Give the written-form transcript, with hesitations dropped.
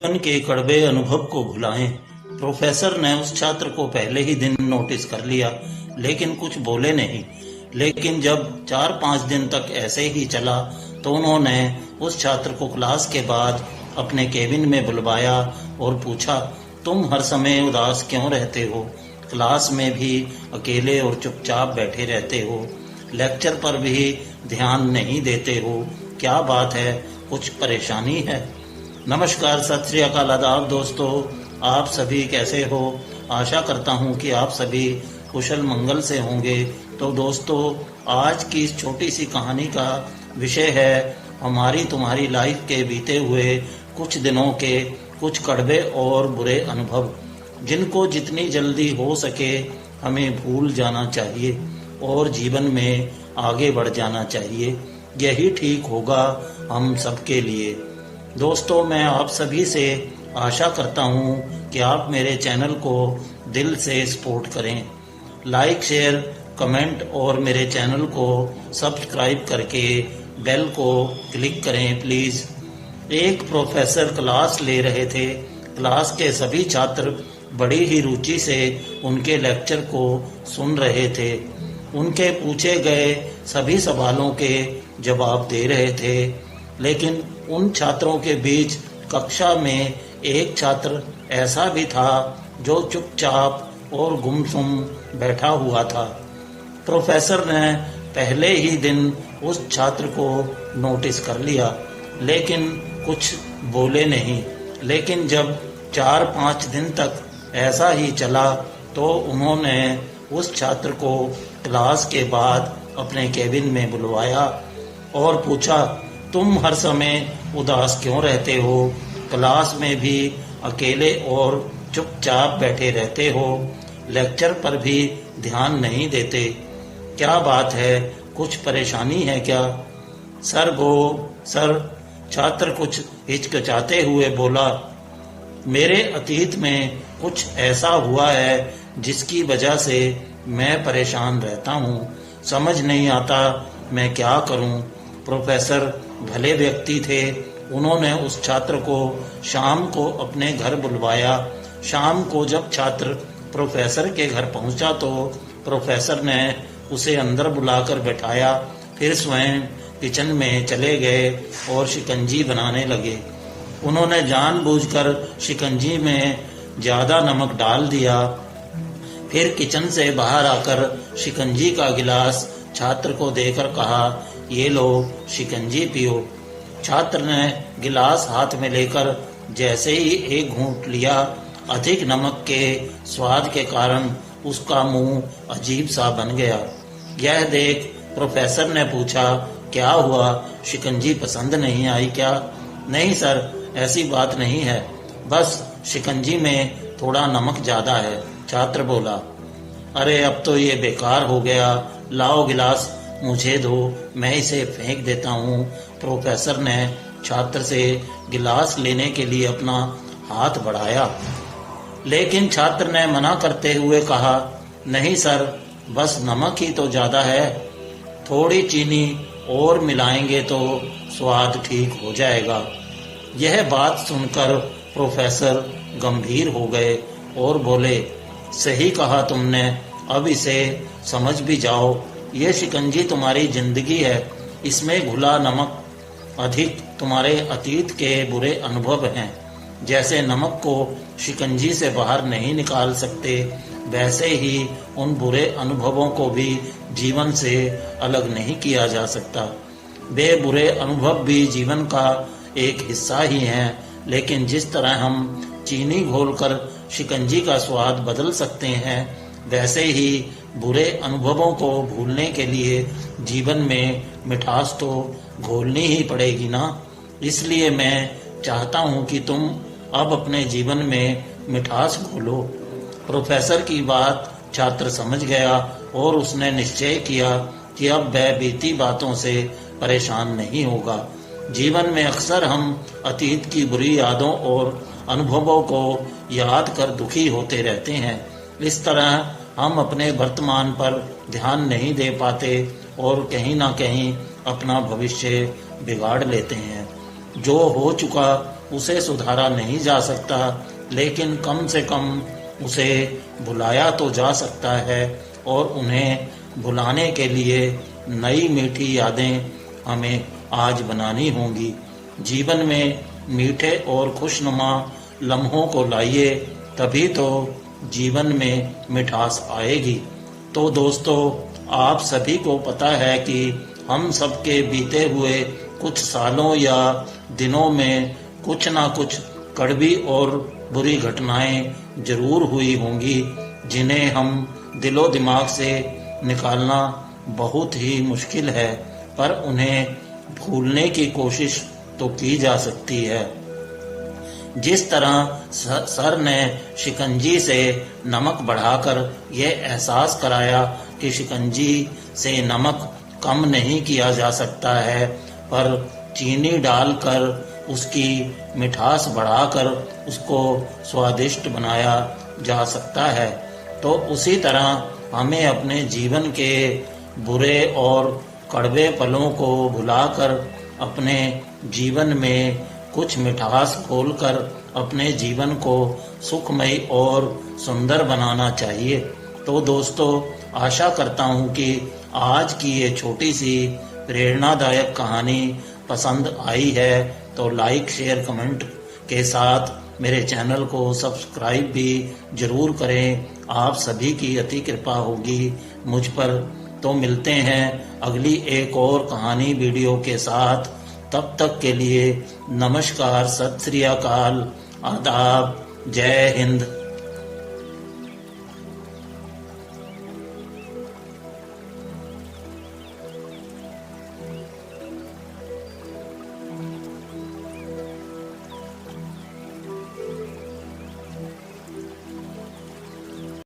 जीवन के कड़वे अनुभव को भुलाएं। प्रोफेसर ने उस छात्र को पहले ही दिन नोटिस कर लिया, लेकिन कुछ बोले नहीं। लेकिन जब 4-5 दिन तक ऐसे ही चला तो उन्होंने उस छात्र को क्लास के बाद अपने केबिन में बुलवाया और पूछा, तुम हर समय उदास क्यों रहते हो? क्लास में भी अकेले और चुपचाप बैठे रहते हो, लेक्चर पर भी ध्यान नहीं देते हो, क्या बात है? कुछ परेशानी है? नमस्कार, सत श्री अकाल, आदाब दोस्तों, आप सभी कैसे हो? आशा करता हूं कि आप सभी कुशल मंगल से होंगे। तो दोस्तों, आज की इस छोटी सी कहानी का विषय है हमारी तुम्हारी लाइफ के बीते हुए कुछ दिनों के कुछ कड़वे और बुरे अनुभव, जिनको जितनी जल्दी हो सके हमें भूल जाना चाहिए और जीवन में आगे बढ़ जाना चाहिए। यही ठीक होगा हम सबके लिए। दोस्तों, मैं आप सभी से आशा करता हूं कि आप मेरे चैनल को दिल से सपोर्ट करें, लाइक, शेयर, कमेंट और मेरे चैनल को सब्सक्राइब करके बेल को क्लिक करें प्लीज। एक प्रोफेसर क्लास ले रहे थे। क्लास के सभी छात्र बड़ी ही रुचि से उनके लेक्चर को सुन रहे थे। उनके पूछे गए सभी सवालों के जवाब दे रहे थे। लेकिन उन छात्रों के बीच कक्षा में एक छात्र ऐसा भी था जो चुपचाप और गुमसुम बैठा हुआ था। प्रोफेसर ने पहले ही दिन उस छात्र को नोटिस कर लिया, लेकिन कुछ बोले नहीं। लेकिन जब 4-5 दिन तक ऐसा ही चला तो उन्होंने उस छात्र को क्लास के बाद अपने केबिन में बुलवाया और पूछा, तुम हर समय उदास क्यों रहते हो? क्लास में भी अकेले और चुपचाप बैठे रहते हो, लेक्चर पर भी ध्यान नहीं देते, क्या बात है? कुछ परेशानी है क्या? सर, छात्र कुछ हिचकिचाते हुए बोला, मेरे अतीत में कुछ ऐसा हुआ है जिसकी वजह से मैं परेशान रहता हूँ। समझ नहीं आता मैं क्या करूँ। प्रोफेसर भले व्यक्ति थे। उन्होंने उस छात्र को शाम को अपने घर बुलवाया। शाम को जब छात्र प्रोफेसर के घर पहुंचा तो प्रोफेसर ने उसे अंदर बुलाकर बैठाया। फिर स्वयं किचन में चले गए और शिकंजी बनाने लगे। उन्होंने जानबूझकर शिकंजी में ज्यादा नमक डाल दिया। फिर किचन से बाहर आकर शिकंजी का गिलास छात्र को देकर कहा, ये लो शिकंजी पियो। छात्र ने गिलास हाथ में लेकर जैसे ही एक घूंट लिया, अधिक नमक के स्वाद के कारण उसका मुंह अजीब सा बन गया। यह देख प्रोफेसर ने पूछा, क्या हुआ? शिकंजी पसंद नहीं आई क्या? नहीं सर, ऐसी बात नहीं है, बस शिकंजी में थोड़ा नमक ज्यादा है, छात्र बोला। अरे अब तो ये बेकार हो गया, लाओ गिलास मुझे दो, मैं इसे फेंक देता हूँ। प्रोफेसर ने छात्र से गिलास लेने के लिए अपना हाथ बढ़ाया, लेकिन छात्र ने मना करते हुए कहा, नहीं सर, बस नमक ही तो ज्यादा है, थोड़ी चीनी और मिलाएंगे तो स्वाद ठीक हो जाएगा। यह बात सुनकर प्रोफेसर गंभीर हो गए और बोले, सही कहा तुमने, अब इसे समझ भी जाओ। ये शिकंजी तुम्हारी जिंदगी है, इसमें घुला नमक अधिक तुम्हारे अतीत के बुरे अनुभव हैं। जैसे नमक को शिकंजी से बाहर नहीं निकाल सकते, वैसे ही उन बुरे अनुभवों को भी जीवन से अलग नहीं किया जा सकता। वे बुरे अनुभव भी जीवन का एक हिस्सा ही हैं, लेकिन जिस तरह हम चीनी घोलकर शिकंजी का स्वाद बदल सकते हैं, वैसे ही बुरे अनुभवों को भूलने के लिए जीवन में मिठास तो घोलनी ही पड़ेगी ना। इसलिए मैं चाहता हूं कि तुम अब अपने जीवन में मिठास घोलो। प्रोफेसर की बात छात्र समझ गया और उसने निश्चय किया कि अब वह बीती बातों से परेशान नहीं होगा। जीवन में अक्सर हम अतीत की बुरी यादों और अनुभवों को याद कर दुखी होते रहते हैं। इस तरह हम अपने वर्तमान पर ध्यान नहीं दे पाते और कहीं ना कहीं अपना भविष्य बिगाड़ लेते हैं। जो हो चुका उसे सुधारा नहीं जा सकता, लेकिन कम से कम उसे भुलाया तो जा सकता है। और उन्हें भुलाने के लिए नई मीठी यादें हमें आज बनानी होंगी। जीवन में मीठे और खुशनुमा लम्हों को लाइए, तभी तो जीवन में मिठास आएगी। तो दोस्तों, आप सभी को पता है कि हम सबके बीते हुए कुछ सालों या दिनों में कुछ ना कुछ कड़वी और बुरी घटनाएं जरूर हुई होंगी, जिन्हें हम दिलो दिमाग से निकालना बहुत ही मुश्किल है, पर उन्हें भूलने की कोशिश तो की जा सकती है। जिस तरह सर ने शिकंजी से नमक बढ़ाकर यह एहसास कराया कि शिकंजी से नमक कम नहीं किया जा सकता है, पर चीनी डालकर उसकी मिठास बढ़ाकर उसको स्वादिष्ट बनाया जा सकता है, तो उसी तरह हमें अपने जीवन के बुरे और कड़वे पलों को भुलाकर अपने जीवन में कुछ मिठास घोलकर अपने जीवन को सुखमय और सुंदर बनाना चाहिए। तो दोस्तों, आशा करता हूँ कि आज की ये छोटी सी प्रेरणादायक कहानी पसंद आई है, तो लाइक शेयर कमेंट के साथ मेरे चैनल को सब्सक्राइब भी जरूर करें। आप सभी की अति कृपा होगी मुझ पर। तो मिलते हैं अगली एक और कहानी वीडियो के साथ। तब तक के लिए नमस्कार, सत श्री अकाल, आदाब, जय हिंद।